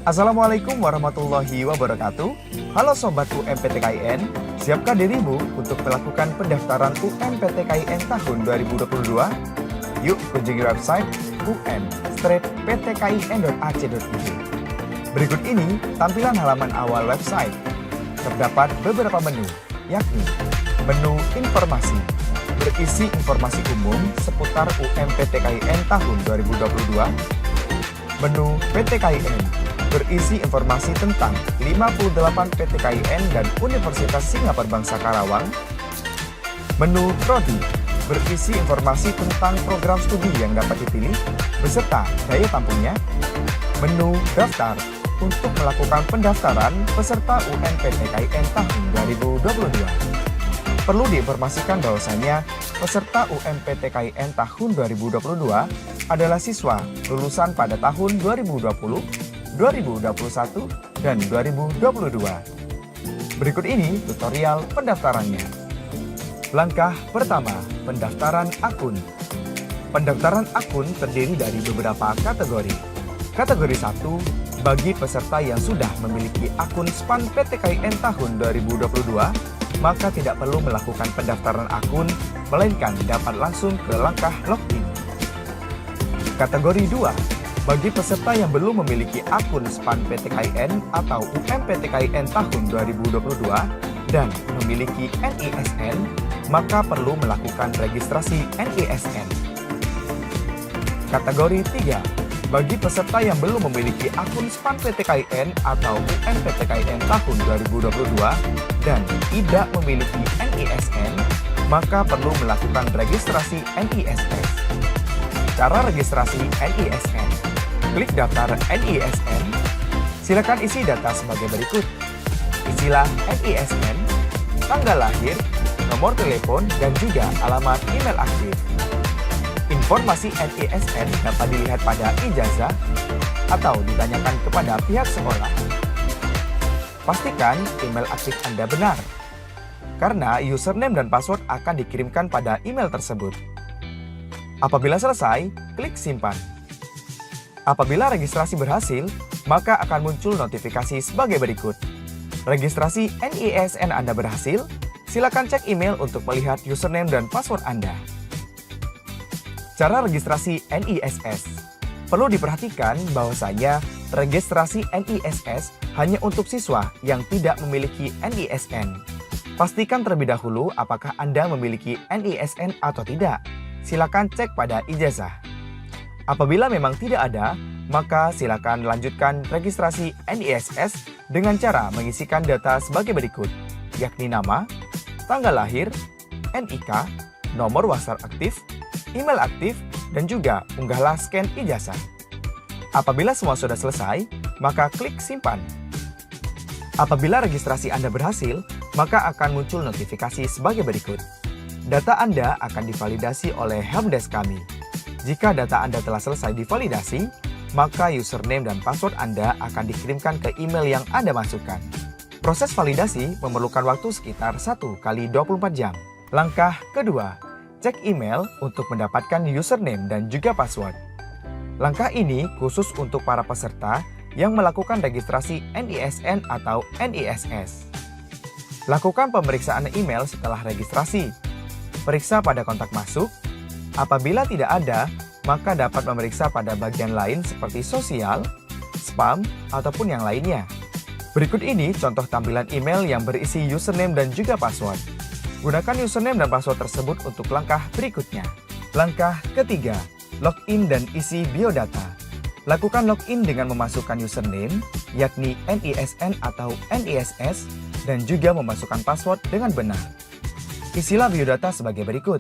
Assalamualaikum warahmatullahi wabarakatuh. Halo Sobat UMPTKIN, siapkah dirimu untuk melakukan pendaftaran UMPTKIN tahun 2022? Yuk kunjungi website um-ptkin.ac.id. Berikut ini tampilan halaman awal website. Terdapat beberapa menu, yakni menu informasi, berisi informasi umum seputar UMPTKIN tahun 2022, menu PTKIN, berisi informasi tentang 58 PTKIN dan Universitas Singapura Bangsa Karawang. Menu Prodi, berisi informasi tentang program studi yang dapat dipilih beserta daya tampungnya. Menu Daftar, untuk melakukan pendaftaran peserta UMPTKIN tahun 2022. Perlu diinformasikan bahwasannya peserta UMPTKIN tahun 2022 adalah siswa lulusan pada tahun 2020, 2021, dan 2022. Berikut ini tutorial pendaftarannya. Langkah pertama, pendaftaran akun. Pendaftaran akun terdiri dari beberapa kategori. Kategori 1, bagi peserta yang sudah memiliki akun SPAN PTKIN tahun 2022, maka tidak perlu melakukan pendaftaran akun, melainkan dapat langsung ke langkah login. Kategori 2, bagi peserta yang belum memiliki akun SPAN PTKIN atau UMPTKIN tahun 2022 dan memiliki NISN, maka perlu melakukan registrasi NISN. Kategori 3, bagi peserta yang belum memiliki akun SPAN PTKIN atau UMPTKIN tahun 2022 dan tidak memiliki NISN, maka perlu melakukan registrasi NISN. Cara registrasi NISN. Klik daftar NISN. Silakan isi data sebagai berikut. Isilah NISN, tanggal lahir, nomor telepon, dan juga alamat email aktif. Informasi NISN dapat dilihat pada ijazah atau ditanyakan kepada pihak sekolah. Pastikan email aktif Anda benar, karena username dan password akan dikirimkan pada email tersebut. Apabila selesai, klik simpan. Apabila registrasi berhasil, maka akan muncul notifikasi sebagai berikut. Registrasi NISN Anda berhasil, silakan cek email untuk melihat username dan password Anda. Cara registrasi NISS. Perlu diperhatikan bahwasanya registrasi NISS hanya untuk siswa yang tidak memiliki NISN. Pastikan terlebih dahulu apakah Anda memiliki NISN atau tidak. Silakan cek pada ijazah. Apabila memang tidak ada, maka silakan lanjutkan registrasi NISS dengan cara mengisikan data sebagai berikut, yakni nama, tanggal lahir, NIK, nomor WhatsApp aktif, email aktif, dan juga unggahlah scan ijazah. Apabila semua sudah selesai, maka klik simpan. Apabila registrasi Anda berhasil, maka akan muncul notifikasi sebagai berikut. Data Anda akan divalidasi oleh helpdesk kami. Jika data Anda telah selesai divalidasi, maka username dan password Anda akan dikirimkan ke email yang Anda masukkan. Proses validasi memerlukan waktu sekitar 1 kali 24 jam. Langkah kedua, cek email untuk mendapatkan username dan juga password. Langkah ini khusus untuk para peserta yang melakukan registrasi NISN atau NISS. Lakukan pemeriksaan email setelah registrasi. Periksa pada kontak masuk. Apabila tidak ada, maka dapat memeriksa pada bagian lain seperti sosial, spam, ataupun yang lainnya. Berikut ini contoh tampilan email yang berisi username dan juga password. Gunakan username dan password tersebut untuk langkah berikutnya. Langkah ketiga, login dan isi biodata. Lakukan login dengan memasukkan username, yakni NISN atau NISS, dan juga memasukkan password dengan benar. Isilah biodata sebagai berikut.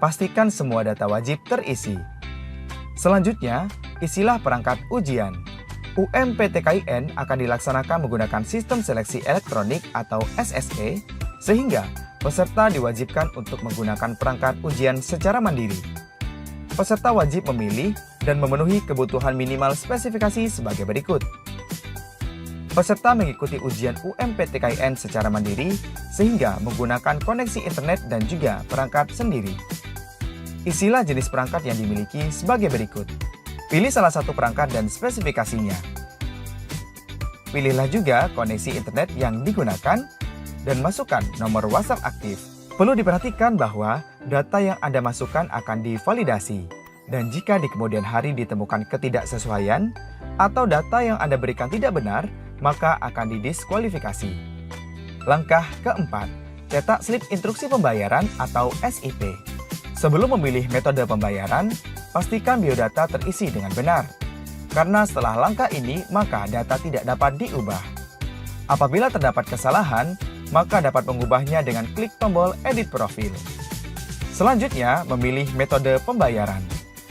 Pastikan semua data wajib terisi. Selanjutnya, isilah perangkat ujian. UMPTKIN akan dilaksanakan menggunakan sistem seleksi elektronik atau SSE, sehingga peserta diwajibkan untuk menggunakan perangkat ujian secara mandiri. Peserta wajib memilih dan memenuhi kebutuhan minimal spesifikasi sebagai berikut. Peserta mengikuti ujian UMPTKIN secara mandiri sehingga menggunakan koneksi internet dan juga perangkat sendiri. Isilah jenis perangkat yang dimiliki sebagai berikut. Pilih salah satu perangkat dan spesifikasinya. Pilihlah juga koneksi internet yang digunakan dan masukkan nomor WhatsApp aktif. Perlu diperhatikan bahwa data yang Anda masukkan akan divalidasi. Dan jika di kemudian hari ditemukan ketidaksesuaian atau data yang Anda berikan tidak benar, maka akan didiskualifikasi. Langkah keempat, cetak slip instruksi pembayaran atau SIP. Sebelum memilih metode pembayaran, pastikan biodata terisi dengan benar. Karena setelah langkah ini, maka data tidak dapat diubah. Apabila terdapat kesalahan, maka dapat mengubahnya dengan klik tombol Edit Profil. Selanjutnya, memilih metode pembayaran.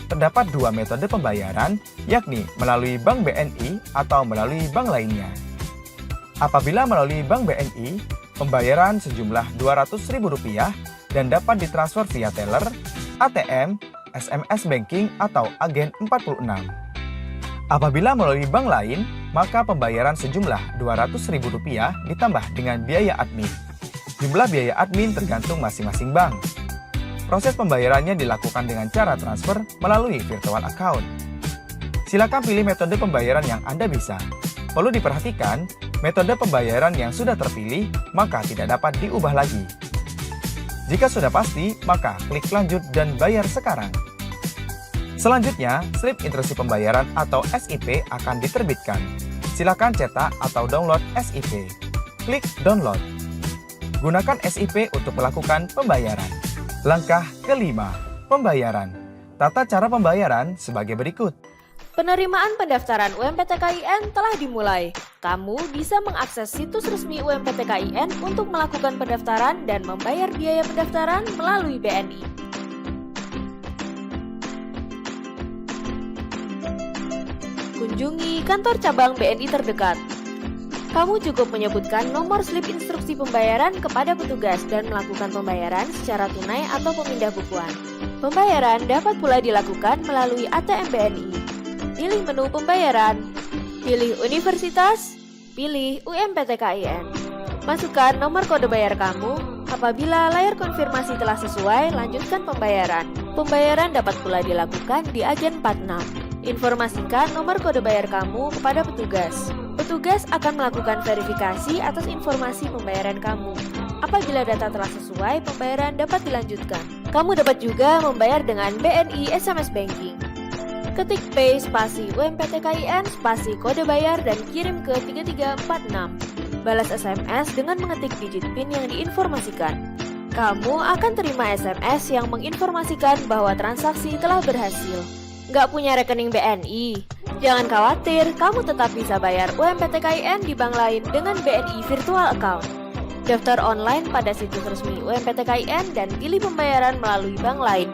Terdapat dua metode pembayaran, yakni melalui Bank BNI atau melalui bank lainnya. Apabila melalui Bank BNI, pembayaran sejumlah Rp200.000 dan dapat ditransfer via teller, ATM, SMS banking, atau agen 46. Apabila melalui bank lain, maka pembayaran sejumlah Rp200.000 ditambah dengan biaya admin. Jumlah biaya admin tergantung masing-masing bank. Proses pembayarannya dilakukan dengan cara transfer melalui virtual account. Silakan pilih metode pembayaran yang Anda bisa. Perlu diperhatikan, metode pembayaran yang sudah terpilih maka tidak dapat diubah lagi. Jika sudah pasti, maka klik lanjut dan bayar sekarang. Selanjutnya, slip instruksi pembayaran atau SIP akan diterbitkan. Silakan cetak atau download SIP. Klik download. Gunakan SIP untuk melakukan pembayaran. Langkah kelima, pembayaran. Tata cara pembayaran sebagai berikut. Penerimaan pendaftaran UMPT KIN telah dimulai. Kamu bisa mengakses situs resmi UMPT KIN untuk melakukan pendaftaran dan membayar biaya pendaftaran melalui BNI. Kunjungi kantor cabang BNI terdekat. Kamu cukup menyebutkan nomor slip instruksi pembayaran kepada petugas dan melakukan pembayaran secara tunai atau pemindah bukuan. Pembayaran dapat pula dilakukan melalui ATM BNI. Pilih menu pembayaran, pilih universitas, pilih UMPT KIN. Masukkan nomor kode bayar kamu. Apabila layar konfirmasi telah sesuai, lanjutkan pembayaran. Pembayaran dapat pula dilakukan di agen 46. Informasikan nomor kode bayar kamu kepada petugas. Petugas akan melakukan verifikasi atas informasi pembayaran kamu. Apabila data telah sesuai, pembayaran dapat dilanjutkan. Kamu dapat juga membayar dengan BNI SMS Banking. Ketik Pay spasi UMPT KIN spasi kode bayar dan kirim ke 3346. Balas SMS dengan mengetik digit PIN yang diinformasikan. Kamu akan terima SMS yang menginformasikan bahwa transaksi telah berhasil. Nggak punya rekening BNI? Jangan khawatir, kamu tetap bisa bayar UMPT KIN di bank lain dengan BNI Virtual Account. Daftar online pada situs resmi UMPT KIN dan pilih pembayaran melalui bank lain.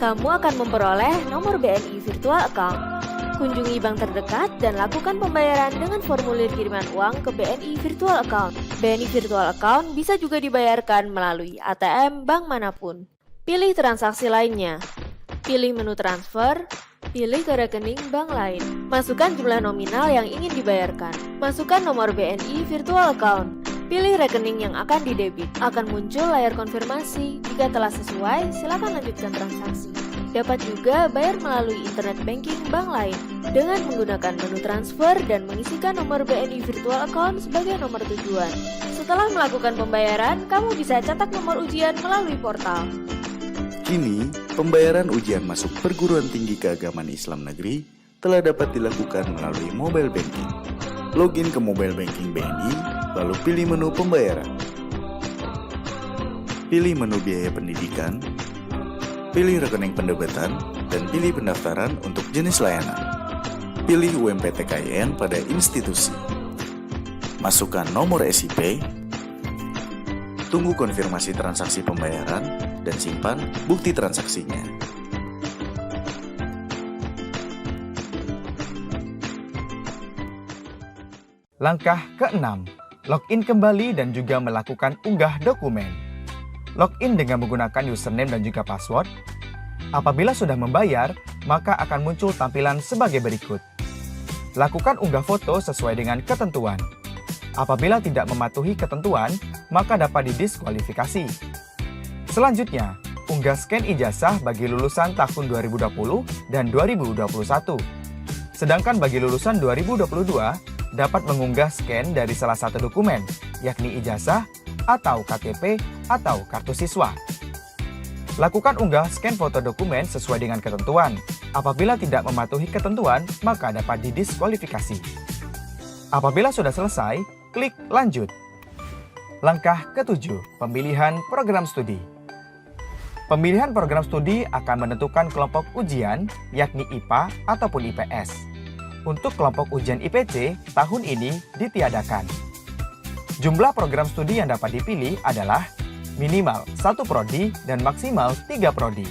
Kamu akan memperoleh nomor BNI Virtual Account. Kunjungi bank terdekat dan lakukan pembayaran dengan formulir kiriman uang ke BNI Virtual Account. BNI Virtual Account bisa juga dibayarkan melalui ATM bank manapun. Pilih transaksi lainnya. Pilih menu transfer. Pilih ke rekening bank lain. Masukkan jumlah nominal yang ingin dibayarkan. Masukkan nomor BNI Virtual Account. Pilih rekening yang akan didebit. Akan muncul layar konfirmasi. Jika telah sesuai, silakan lanjutkan transaksi. Dapat juga bayar melalui internet banking bank lain dengan menggunakan menu transfer dan mengisikan nomor BNI Virtual Account sebagai nomor tujuan. Setelah melakukan pembayaran, kamu bisa cetak nomor ujian melalui portal. Kini, pembayaran ujian masuk perguruan tinggi keagamaan Islam negeri telah dapat dilakukan melalui mobile banking. Login ke mobile banking BNI, lalu pilih menu pembayaran. Pilih menu biaya pendidikan, pilih rekening pendebetan, dan pilih pendaftaran untuk jenis layanan. Pilih UMPT KIN pada institusi. Masukkan nomor SIP, tunggu konfirmasi transaksi pembayaran, dan simpan bukti transaksinya. Langkah ke-6, login kembali dan juga melakukan unggah dokumen. Login dengan menggunakan username dan juga password. Apabila sudah membayar, maka akan muncul tampilan sebagai berikut. Lakukan unggah foto sesuai dengan ketentuan. Apabila tidak mematuhi ketentuan, maka dapat didiskualifikasi. Selanjutnya, unggah scan ijazah bagi lulusan tahun 2020 dan 2021. Sedangkan bagi lulusan 2022, dapat mengunggah scan dari salah satu dokumen, yakni ijazah atau KTP atau kartu siswa. Lakukan unggah scan foto dokumen sesuai dengan ketentuan. Apabila tidak mematuhi ketentuan, maka dapat didiskualifikasi. Apabila sudah selesai, klik lanjut. Langkah ketujuh, pemilihan program studi. Pemilihan program studi akan menentukan kelompok ujian, yakni IPA ataupun IPS. Untuk kelompok ujian IPC, tahun ini ditiadakan. Jumlah program studi yang dapat dipilih adalah minimal 1 prodi dan maksimal 3 prodi.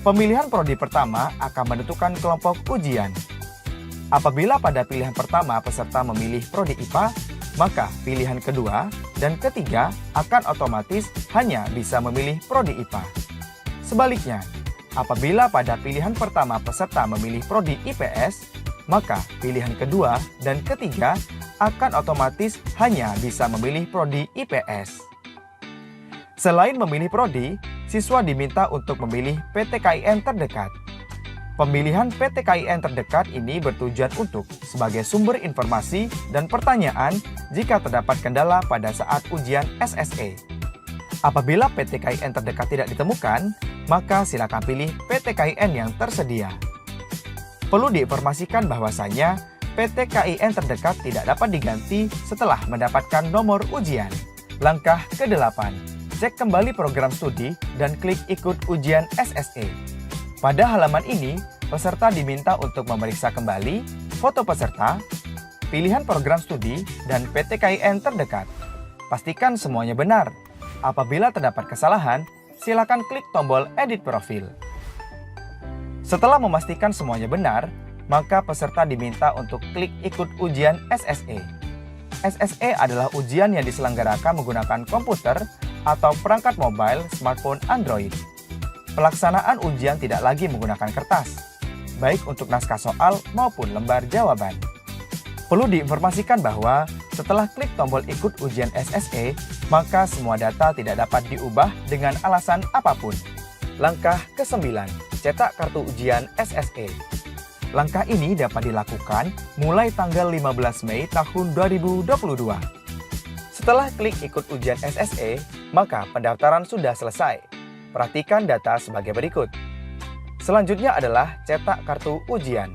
Pemilihan prodi pertama akan menentukan kelompok ujian. Apabila pada pilihan pertama peserta memilih prodi IPA, maka pilihan kedua dan ketiga akan otomatis hanya bisa memilih prodi IPA. Sebaliknya, apabila pada pilihan pertama peserta memilih prodi IPS, maka pilihan kedua dan ketiga akan otomatis hanya bisa memilih prodi IPS. Selain memilih prodi, siswa diminta untuk memilih PTKIN terdekat. Pemilihan PTKIN terdekat ini bertujuan untuk sebagai sumber informasi dan pertanyaan jika terdapat kendala pada saat ujian SSE. Apabila PTKIN terdekat tidak ditemukan, maka silakan pilih PTKIN yang tersedia. Perlu diinformasikan bahwasanya PTKIN terdekat tidak dapat diganti setelah mendapatkan nomor ujian. Langkah ke-8, cek kembali program studi dan klik ikut ujian SSE. Pada halaman ini, peserta diminta untuk memeriksa kembali foto peserta, pilihan program studi, dan PTKIN terdekat. Pastikan semuanya benar. Apabila terdapat kesalahan, silakan klik tombol edit profil. Setelah memastikan semuanya benar, maka peserta diminta untuk klik ikut ujian SSE. SSE adalah ujian yang diselenggarakan menggunakan komputer atau perangkat mobile smartphone Android. Pelaksanaan ujian tidak lagi menggunakan kertas, baik untuk naskah soal maupun lembar jawaban. Perlu diinformasikan bahwa setelah klik tombol ikut ujian SSE, maka semua data tidak dapat diubah dengan alasan apapun. Langkah ke-9, cetak kartu ujian SSE. Langkah ini dapat dilakukan mulai tanggal 15 Mei tahun 2022. Setelah klik ikut ujian SSE, maka pendaftaran sudah selesai. Perhatikan data sebagai berikut. Selanjutnya adalah cetak kartu ujian.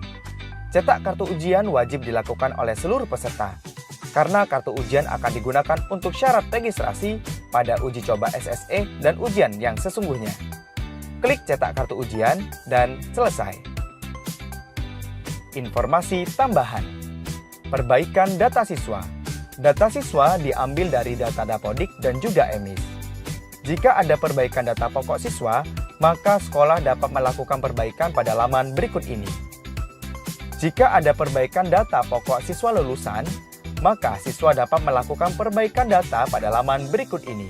Cetak kartu ujian wajib dilakukan oleh seluruh peserta, karena kartu ujian akan digunakan untuk syarat registrasi pada uji coba SSE dan ujian yang sesungguhnya. Klik cetak kartu ujian dan selesai. Informasi tambahan. Perbaikan data siswa. Data siswa diambil dari data Dapodik dan juga EMIS. Jika ada perbaikan data pokok siswa, maka sekolah dapat melakukan perbaikan pada laman berikut ini. Jika ada perbaikan data pokok siswa lulusan, maka siswa dapat melakukan perbaikan data pada laman berikut ini.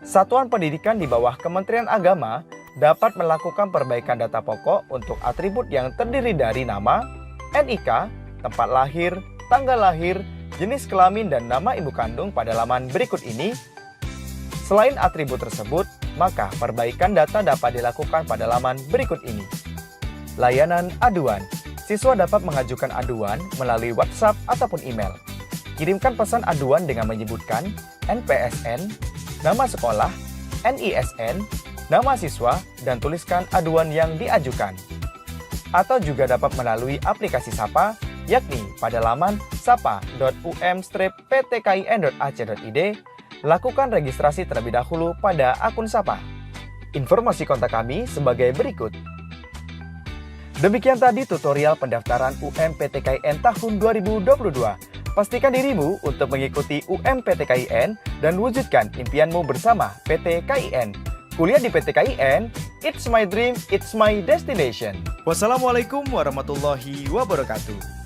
Satuan pendidikan di bawah Kementerian Agama dapat melakukan perbaikan data pokok untuk atribut yang terdiri dari nama, NIK, tempat lahir, tanggal lahir, jenis kelamin, dan nama ibu kandung pada laman berikut ini. Selain atribut tersebut, maka perbaikan data dapat dilakukan pada laman berikut ini. Layanan aduan. Siswa dapat mengajukan aduan melalui WhatsApp ataupun email. Kirimkan pesan aduan dengan menyebutkan NPSN, nama sekolah, NISN, nama siswa, dan tuliskan aduan yang diajukan. Atau juga dapat melalui aplikasi Sapa, yakni pada laman sapa.um-ptkin.ac.id, lakukan registrasi terlebih dahulu pada akun Sapa. Informasi kontak kami sebagai berikut. Demikian tadi tutorial pendaftaran UMPTKIN tahun 2022. Pastikan dirimu untuk mengikuti UMPTKIN dan wujudkan impianmu bersama PT KIN. Kuliah di PT KIN, it's my dream, it's my destination. Wassalamualaikum warahmatullahi wabarakatuh.